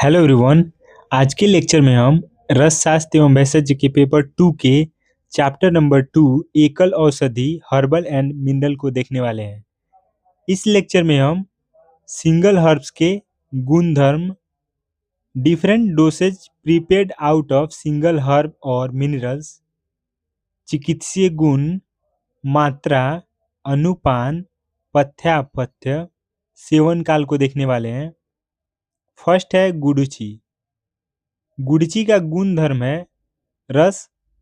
Hello everyone. आज के lecture में हम रस शास्त्र एवं भेषज के पेपर 2 के चैप्टर नंबर 2 एकल औषधि हर्बल एंड मिनरल को देखने वाले हैं। इस लेक्चर में हम सिंगल हर्ब्स के गुण धर्म, different dosage prepared out of single herb और मिनरल्स, चिकित्सीय गुण, मात्रा, अनुपान, पथ्यापथ्य, सेवन काल को देखने वाले हैं। फर्स्ट है गुडुचि। गुडची का गुण धर्म है रस,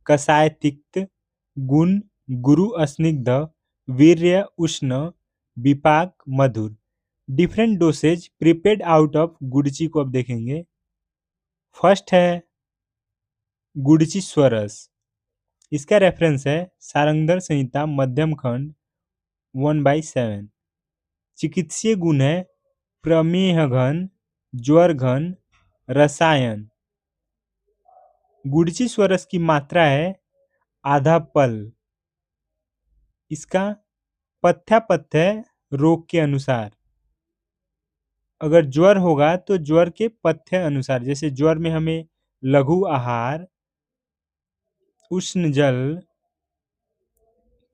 कषाय तिक्त, गुण, गुरु स्निग्ध, वीर्य उष्ण, विपाक मधुर। Different dosage prepared out of गुडची को अब देखेंगे। फर्स्ट है गुडची स्वरस। इसका रेफरेंस है सारंगधर संहिता मध्यम खंड 1/7। चिकित्सीय गुण है प्रमेह घन, ज्वर घन, रसायन। गुडची स्वरस की मात्रा है आधा पल। इसका पथ्यापथ्य रोग के अनुसार, अगर ज्वर होगा तो ज्वर के पथ्य अनुसार, जैसे ज्वर में हमें लघु आहार, उष्ण जल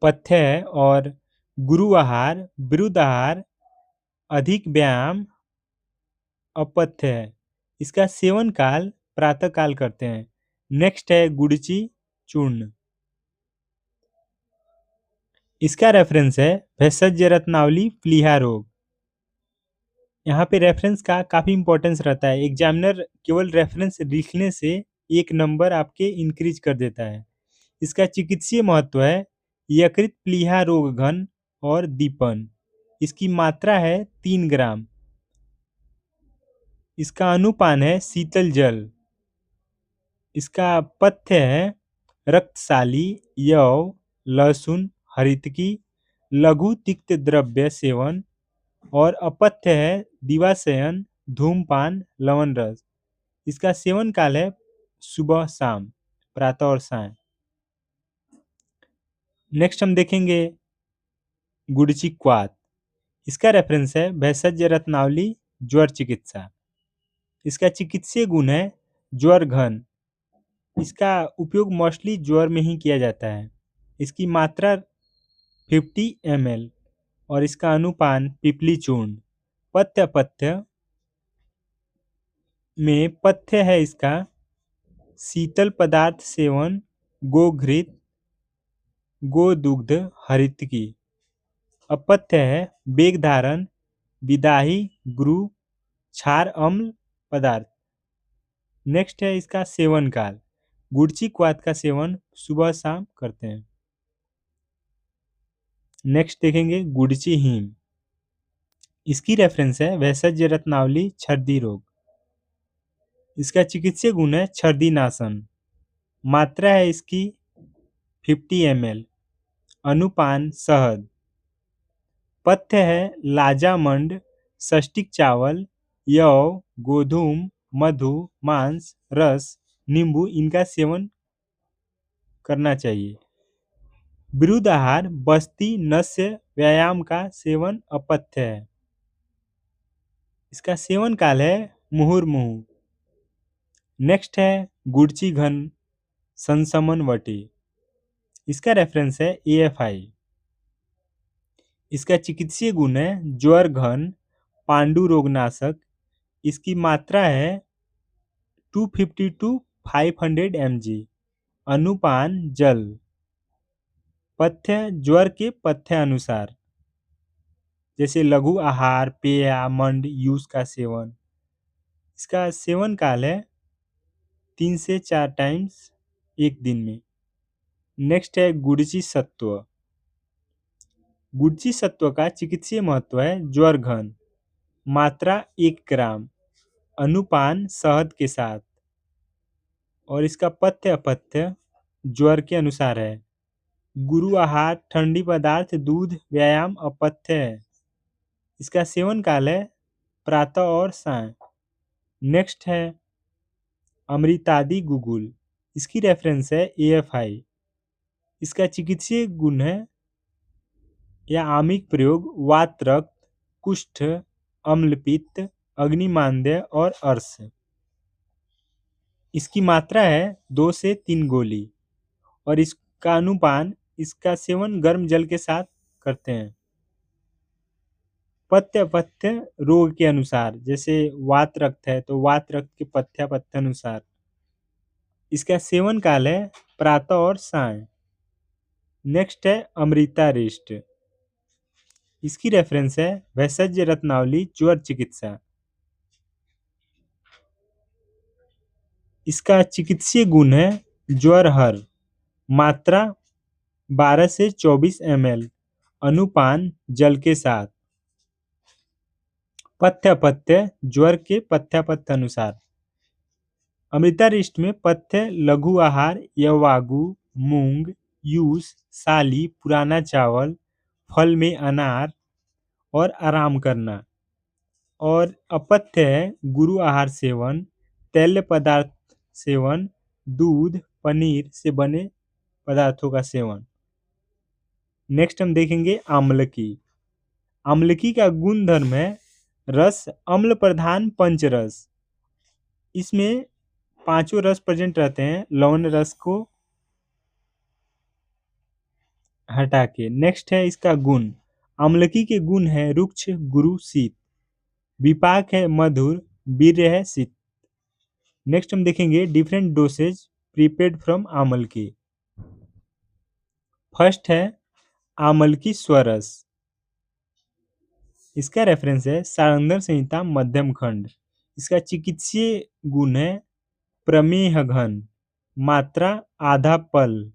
पथ्य है, और गुरु आहार, विरुद्ध आहार, अधिक व्यायाम अपथ्य है। इसका सेवन काल प्रातः काल करते हैं। नेक्स्ट है गुडची चूर्ण। इसका रेफरेंस है भेषज रत्नावली प्लीहा रोग। यहाँ पे रेफरेंस का काफ़ी इंपॉर्टेंस रहता है। एग्जामिनर केवल रेफरेंस लिखने से एक नंबर आपके इंक्रीज कर देता है। इसका चिकित्सीय महत्व है यकृत प्लीहा रोग घन और दीपन। इसकी मात्रा है 3 ग्राम। इसका अनुपान है शीतल जल। इसका पथ्य है रक्तशाली, यव, लहसुन, हरितकी, लघु तिक्त द्रव्य सेवन, और अपथ्य है दिवाशयन, धूमपान, लवण रस। इसका सेवन काल है सुबह शाम, प्रातः और सायं। नेक्स्ट हम देखेंगे गुडची क्वाथ। इसका रेफरेंस है भेषज रत्नावली ज्वर चिकित्सा। इसका चिकित्सीय गुण है ज्वर घन। इसका उपयोग मोस्टली ज्वर में ही किया जाता है। इसकी मात्रा 50 ml और इसका अनुपान पिपली चूर्ण। पथ्य पथ्य में पथ्य है इसका शीतल पदार्थ सेवन, गोघृत, गोदुग्ध, हरितकी। अपथ्य है बेग धारण, विदाही, गुरु, क्षार अम्ल पदार्थ। नेक्स्ट है इसका सेवन काल। गुडची क्वाथ का सेवन सुबह शाम करते हैं। नेक्स्ट देखेंगे गुडची हीम। इसकी रेफरेंस है भेषज रत्नावली छर्दी रोग। इसका चिकित्सीय गुण है छर्दी नाशन। मात्रा है इसकी 50 ml। अनुपान शहद। पथ्य है लाजामंड, षष्टिक चावल, यव, गोधूम, मधु, मांस, रस, नींबू। इनका सेवन करना चाहिए। विरुद्ध आहार बस्ती, नस्य, व्यायाम का सेवन अपथ्य है। इसका सेवन काल है मुहुर्मुहु। नेक्स्ट है गुडची घन संसमन वटी। इसका रेफरेंस है AFI। इसका चिकित्सीय गुण है ज्वर घन, पांडु रोगनाशक। इसकी मात्रा है 250 to 500 mg। अनुपान जल। पथ्य ज्वर के पथ्य अनुसार, जैसे लघु आहार, पेय, मंड, यूज का सेवन। इसका सेवन काल है 3 से 4 टाइम्स एक दिन में। नेक्स्ट है गुडची सत्व। गुडची सत्व का चिकित्सीय महत्व है ज्वर घन। मात्रा 1 ग्राम। अनुपान शहद के साथ, और इसका पथ्य अपथ्य ज्वर के अनुसार है। गुरु आहार, ठंडी पदार्थ, दूध, व्यायाम अपथ्य है। इसका सेवन काल है प्रातः और सायं। नेक्स्ट है अमृतादि गुगुल। इसकी रेफरेंस है AFI। इसका चिकित्सीय गुण है या आमिक प्रयोग वात, रक्त, कुष्ठ, अम्लपित्त, अग्निमांद्य और अर्श। इसकी मात्रा है 2 से 3 गोली और इसका अनुपान इसका सेवन गर्म जल के साथ करते हैं। पथ्य पथ्य रोग के अनुसार, जैसे वात रक्त है तो वात रक्त के पथ्य पथ्य अनुसार इसका सेवन काल है प्रातः और साय। नेक्स्ट है अमृता रिष्ट। इसकी रेफरेंस है वैसज्य रत्नावली ज्वर चिकित्सा। इसका चिकित्सीय गुण है ज्वर हर, मात्रा 12 से 24 ml, अनुपान जल के साथ, पथ्य पथ्य ज्वर के पथ्य पथ्य अनुसार। अमृतारिष्ट में पथ्य लघु आहार यवागु, मूंग, यूस, साली, पुराना चावल, फल में अनार और आराम करना। और अपथ्य है गुरु आहार सेवन, तैल पदार्थ सेवन, दूध पनीर से बने पदार्थों का सेवन। नेक्स्ट हम देखेंगे आम्लकी। आम्लकी का गुण धर्म है रस अम्ल प्रधान पंचरस। इसमें पांचों रस प्रेजेंट रहते हैं लवण रस को हटा के। नेक्स्ट है इसका गुण। आम्लकी के गुण है रुक्ष गुरु शीत, विपाक है मधुर, वीर्य है शीत। नेक्स्ट हम देखेंगे डिफरेंट डोसेज प्रिपेयर्ड फ्रॉम आम्लकी। फर्स्ट है आम्लकी स्वरस। इसका रेफरेंस है सारंगधर संहिता मध्यम खंड। इसका चिकित्सीय गुण है प्रमेह घन, मात्रा आधा पल,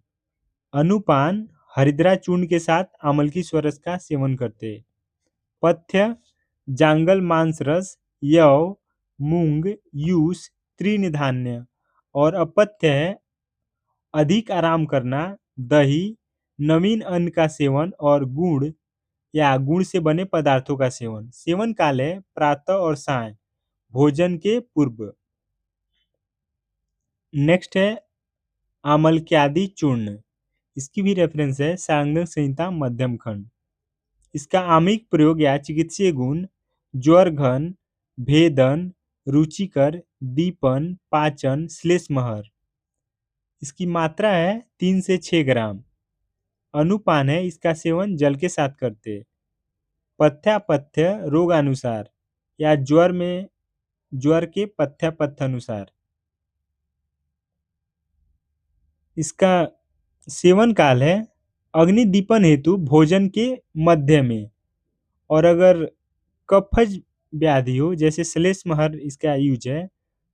अनुपान हरिद्रा चूर्ण के साथ आम्लकी स्वरस का सेवन करते। पथ्य जांगल मांस रस, यव, मूंग, यूस, तृणधान्य। और अपथ्य है अधिक आराम करना, दही, नवीन अन्न का सेवन और गुड़ या गुड़ से बने पदार्थों का सेवन। सेवन काल है प्रातः और साय, भोजन के पूर्व। नेक्स्ट है आमलक्यादि चूर्ण। इसकी भी रेफरेंस है सारंगधर संहिता मध्यम खंड। इसका आमिक प्रयोग या चिकित्सीय गुण ज्वर घन, भेदन, रुचिकर, दीपन, पाचन, श्लेष्महर। इसकी मात्रा है 3 से 6 ग्राम, अनुपान है इसका सेवन जल के साथ करते। पथ्यापथ्य रोगानुसार या ज्वर के पथ्यापथ्य अनुसार। इसका सेवन काल है अग्निदीपन हेतु भोजन के मध्य में। और अगर कफज व्याधि हो जैसे श्लेष्महर इसका यूज है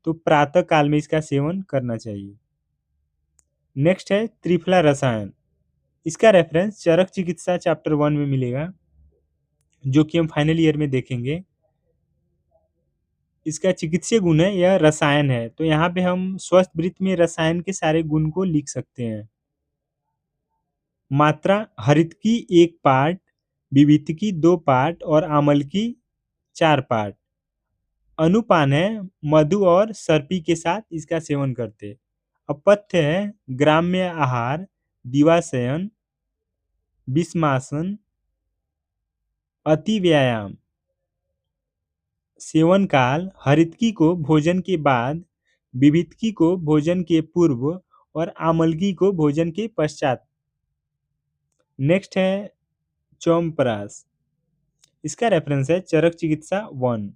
तो प्रातः काल में इसका सेवन करना चाहिए। नेक्स्ट है त्रिफला रसायन। इसका रेफरेंस चरक चिकित्सा चैप्टर 1 में मिलेगा, जो कि हम फाइनल ईयर में देखेंगे। इसका चिकित्सीय गुण है यह रसायन है, तो यहाँ पे हम स्वस्थ वृत्त में रसायन के सारे गुण को लिख सकते हैं। मात्रा हरित की 1 पार्ट, विविध की 2 पार्ट और आमल की 4 पार्ट। अनुपान है मधु और सर्पी के साथ इसका सेवन करते। अपथ्य है ग्राम्य आहार, दिवाशयन, विषमासन, अति व्यायाम। सेवन काल हरितकी को भोजन के बाद, विविधकी को भोजन के पूर्व और आमलकी को भोजन के पश्चात। नेक्स्ट है चौमपरास। इसका रेफरेंस है चरक चिकित्सा 1।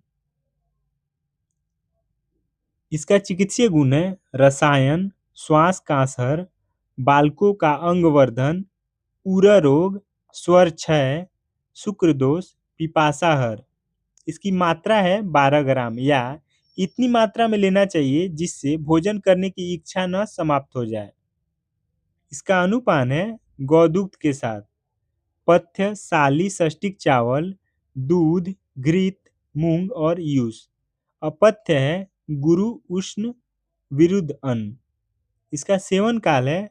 इसका चिकित्सीय गुण है रसायन, श्वास कांसहर, बालकों का अंगवर्धन, उरर रोग, स्वर क्षय, शुक्र दोष, पिपासाहर। इसकी मात्रा है 12 ग्राम या इतनी मात्रा में लेना चाहिए जिससे भोजन करने की इच्छा न समाप्त हो जाए। इसका अनुपान है गौदूग्ध के साथ। पथ्य साली षष्टिक चावल, दूध, घृत, मूंग और यूस। अपथ्य है गुरु उष्ण विरुद्ध अन्न। इसका सेवन काल है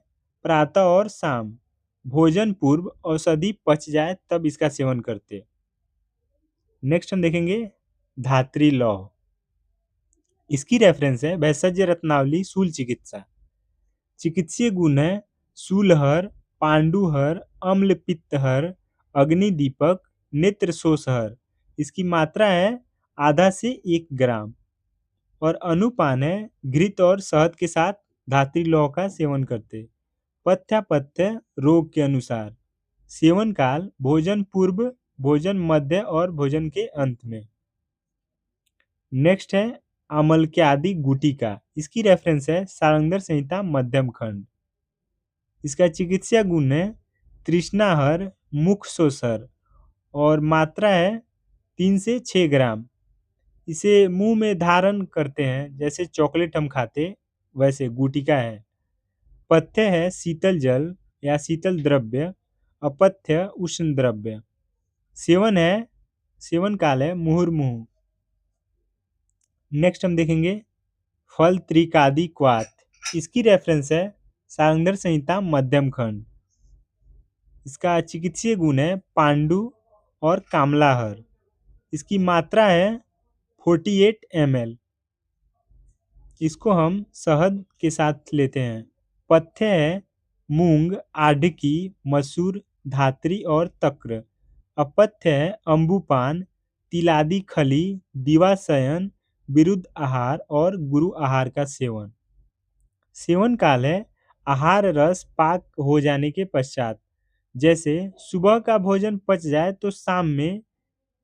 प्रातः और शाम, भोजन पूर्व औषधि पच जाए तब इसका सेवन करते। नेक्स्ट हम देखेंगे धात्री लौह। इसकी रेफरेंस है भैषज्य रत्नावली शूल चिकित्सा। चिकित्सीय गुण है शूलहर, पांडुहर, अम्ल पित्तहर, अग्निदीपक, नेत्र शोषहर। इसकी मात्रा है आधा से 1 ग्राम और अनुपान है घृत और शहद के साथ धात्री लौह का सेवन करते। पथ्यापथ्य रोग के अनुसार सेवन काल भोजन पूर्व, भोजन मध्य और भोजन के अंत में। नेक्स्ट है आमलक्यादि गुटिका। इसकी रेफरेंस है सारंगधर संहिता मध्यम खंड। इसका चिकित्सा गुण है तृष्णाहर, मुख शोषर और मात्रा है 3 से 6 ग्राम। इसे मुंह में धारण करते हैं, जैसे चॉकलेट हम खाते वैसे गुटिका है। पथ्य है शीतल जल या शीतल द्रव्य। अपथ्य उष्ण द्रव्य। सेवन काल है मुहुर्मुहु। नेक्स्ट हम देखेंगे फल त्रिकादि क्वाथ। इसकी रेफरेंस है सारंगधर संहिता मध्यम खंड। इसका चिकित्सीय गुण है पांडु और कामलाहर। इसकी मात्रा है 48 ml। इसको हम शहद के साथ लेते हैं। पथ्य है मूंग, आढ़की, मसूर, धात्री और तक्र। अपथ्य है अम्बुपान, तिलादी खली, दिवाशयन, विरुद्ध आहार और गुरु आहार का सेवन। सेवन काल है आहार रस पाक हो जाने के पश्चात। जैसे सुबह का भोजन पच जाए तो शाम में,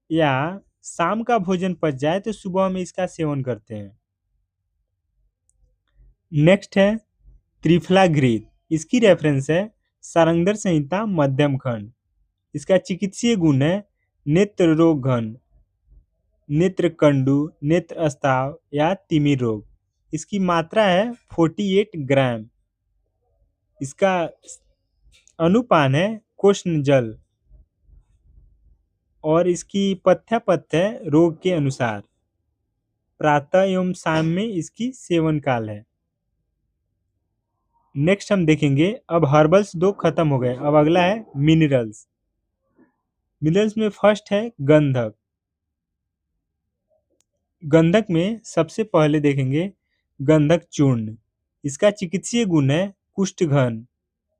या शाम का भोजन पच जाए तो सुबह में इसका सेवन करते हैं। नेक्स्ट है त्रिफला घृत। इसकी रेफरेंस है सारंगधर संहिता मध्यम खंड। इसका चिकित्सीय गुण है नेत्र रोग घन, नेत्र कंडु, नेत्र स्ताव या तिमिर रोग। इसकी मात्रा है 48 ग्राम। इसका अनुपान है कोष्ण जल और इसकी पथ्यापथ्य रोग के अनुसार प्रातः एवं शाम में इसकी सेवन काल है। नेक्स्ट हम देखेंगे, अब हर्बल्स 2 खत्म हो गए, अब अगला है मिनरल्स। मिनरल्स में फर्स्ट है गंधक। गंधक में सबसे पहले देखेंगे गंधक चूर्ण। इसका चिकित्सीय गुण है कुष्ठ घन।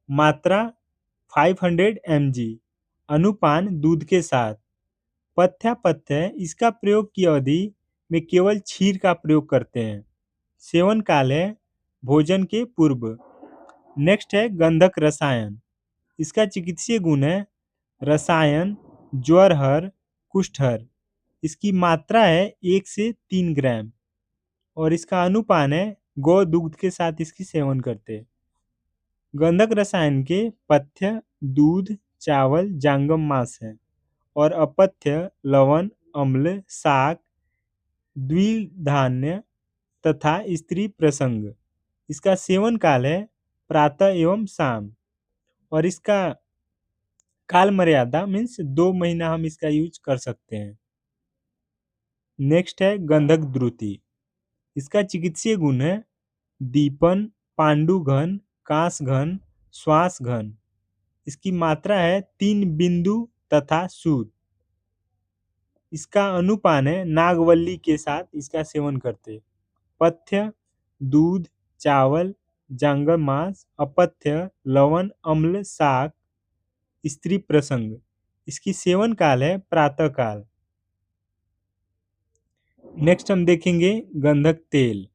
मात्रा 500 mg। अनुपान दूध के साथ। पथ्यापथ्य इसका प्रयोग की अवधि में केवल क्षीर का प्रयोग करते हैं। सेवन काल है भोजन के पूर्व। नेक्स्ट है गंधक रसायन। इसका चिकित्सीय गुण है रसायन, ज्वरहर, कुष्ठहर। इसकी मात्रा है 1 से 3 ग्राम और इसका अनुपान है गौ दूध के साथ इसकी सेवन करते। गंधक रसायन के पथ्य दूध, चावल, जांगम मांस है और अपथ्य लवण, अम्ल, शाक, द्विधान्य तथा स्त्री प्रसंग। इसका सेवन काल है प्रातः एवं शाम और इसका काल मर्यादा मीन्स 2 महीना हम इसका यूज कर सकते हैं। नेक्स्ट है गंधक द्रुति। इसका चिकित्सीय गुण है दीपन, पांडुघन, कांसघन, श्वासघन। इसकी मात्रा है 3 बिंदु तथा सूद। इसका अनुपान है नागवल्ली के साथ इसका सेवन करते। पथ्य दूध, चावल, जांगम मांस। अपथ्य लवण, अम्ल, शाक, स्त्री प्रसंग। इसकी सेवन काल है प्रातः काल। नेक्स्ट हम देखेंगे गंधक तेल।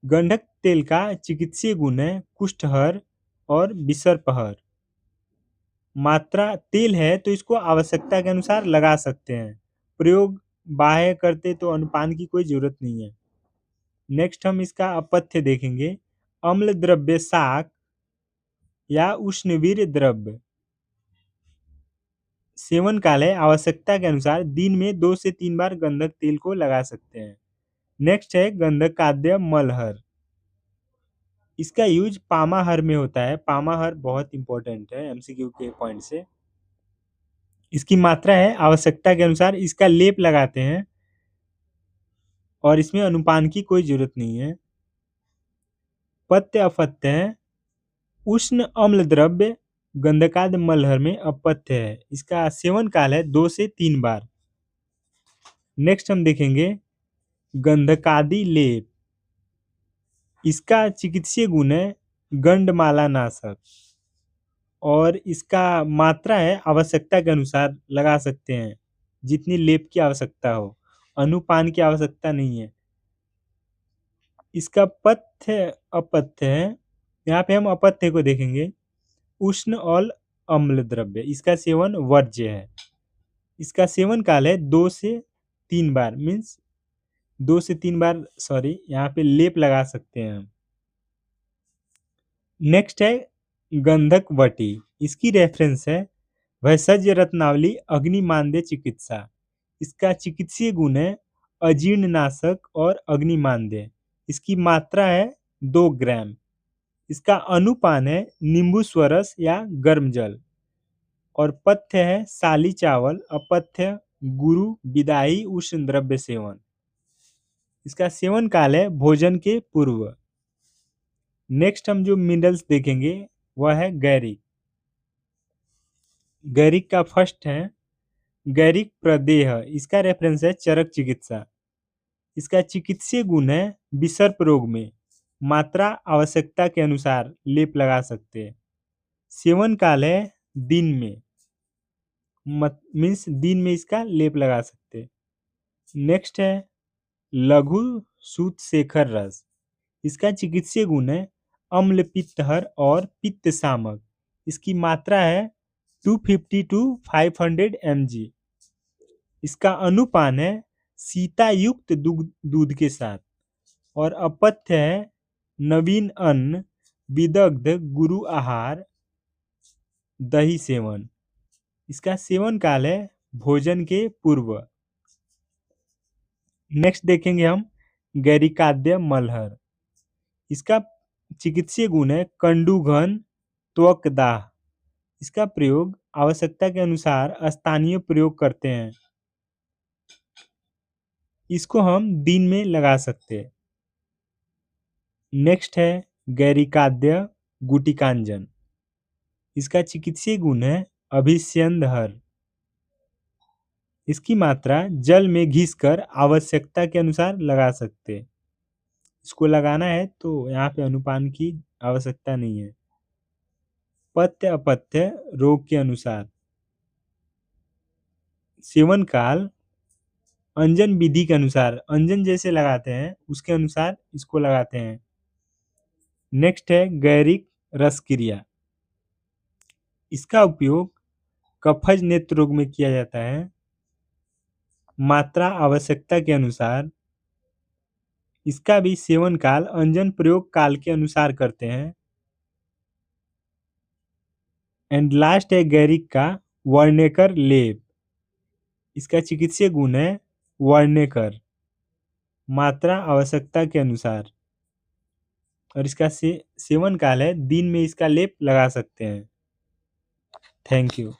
गंधक तेल का चिकित्सीय गुण है कुष्ठहर और विसर्पहर। मात्रा तेल है तो इसको आवश्यकता के अनुसार लगा सकते हैं। प्रयोग बाह्य करते तो अनुपान की कोई जरूरत नहीं है। नेक्स्ट हम इसका अपथ्य देखेंगे। अम्ल द्रव्य शाक या उष्णवीर्य द्रव्य। सेवन काल है आवश्यकता के अनुसार दिन में 2 से 3 बार गंधक तेल को लगा सकते हैं। नेक्स्ट है गंधकाद्य मलहर। इसका यूज पामाहर में होता है। पामाहर बहुत इंपॉर्टेंट है एमसीक्यू के पॉइंट से। इसकी मात्रा है आवश्यकता के अनुसार इसका लेप लगाते हैं और इसमें अनुपान की कोई जरूरत नहीं है। पथ्य अपथ्य है उष्ण अम्ल द्रव्य गंधकाद्य मलहर में अपथ्य है। इसका सेवन काल है 2 से 3 बार। नेक्स्ट हम देखेंगे गंधकादि लेप। इसका चिकित्सीय गुण है गंडमाला नाशक और इसका मात्रा है आवश्यकता के अनुसार लगा सकते हैं, जितनी लेप की आवश्यकता हो। अनुपान की आवश्यकता नहीं है। इसका पथ्य अपथ्य है। यहाँ पे हम अपथ्य को देखेंगे। उष्ण और अम्ल द्रव्य, इसका सेवन वर्ज्य है। इसका सेवन काल है 2 से 3 बार, मीन्स 2 से 3 बार, सॉरी, यहाँ पे लेप लगा सकते हैं हम। नेक्स्ट है गंधक वटी। इसकी रेफरेंस है भैषज रत्नावली अग्निमांद्य चिकित्सा। इसका चिकित्सीय गुण है अजीर्णनाशक और अग्निमांद्य। इसकी मात्रा है 2 ग्राम। इसका अनुपान है नींबू स्वरस या गर्म जल। और पथ्य है साली चावल। अपथ्य गुरु विदाई उष्ण द्रव्य सेवन। इसका सेवन काल है भोजन के पूर्व। नेक्स्ट हम जो मिनरल्स देखेंगे वह है गैरिक। गैरिक का फर्स्ट है गैरिक प्रदेह। इसका रेफरेंस है चरक चिकित्सा। इसका चिकित्सीय गुण है विसर्प रोग में मात्रा आवश्यकता के अनुसार लेप लगा सकते हैं। सेवन काल है दिन में, मीन्स दिन में इसका लेप लगा सकते हैं। नेक्स्ट है लघु सूत शेखर रस। इसका चिकित्सीय गुण है अम्ल पित्तहर और पित्त शामक। इसकी मात्रा है 250 टू 500 mg। इसका अनुपान है सीता युक्त दूध के साथ। और अपथ्य है नवीन अन्न विदग्ध गुरु आहार दही सेवन। इसका सेवन काल है भोजन के पूर्व। नेक्स्ट देखेंगे हम गैरिकाद्य मलहर। इसका चिकित्सीय गुण है कंडूघन त्वक दाह। इसका प्रयोग आवश्यकता के अनुसार स्थानीय प्रयोग करते हैं। इसको हम दिन में लगा सकते हैं। नेक्स्ट है गैरिकाद्य गुटिकांजन। इसका चिकित्सीय गुण है अभिस्यंदहर। इसकी मात्रा जल में घिसकर आवश्यकता के अनुसार लगा सकते हैं। इसको लगाना है तो यहाँ पे अनुपान की आवश्यकता नहीं है। पथ्य अपथ्य रोग के अनुसार। सेवन काल अंजन विधि के अनुसार, अंजन जैसे लगाते हैं उसके अनुसार इसको लगाते हैं। नेक्स्ट है गैरिक रस क्रिया। इसका उपयोग कफज नेत्र रोग में किया जाता है। मात्रा आवश्यकता के अनुसार। इसका भी सेवन काल अंजन प्रयोग काल के अनुसार करते हैं। एंड लास्ट है गैरिक का वर्णेकर लेप। इसका चिकित्सीय गुण है वर्णेकर मात्रा आवश्यकता के अनुसार। और इसका सेवन काल है दिन में इसका लेप लगा सकते हैं। Thank you.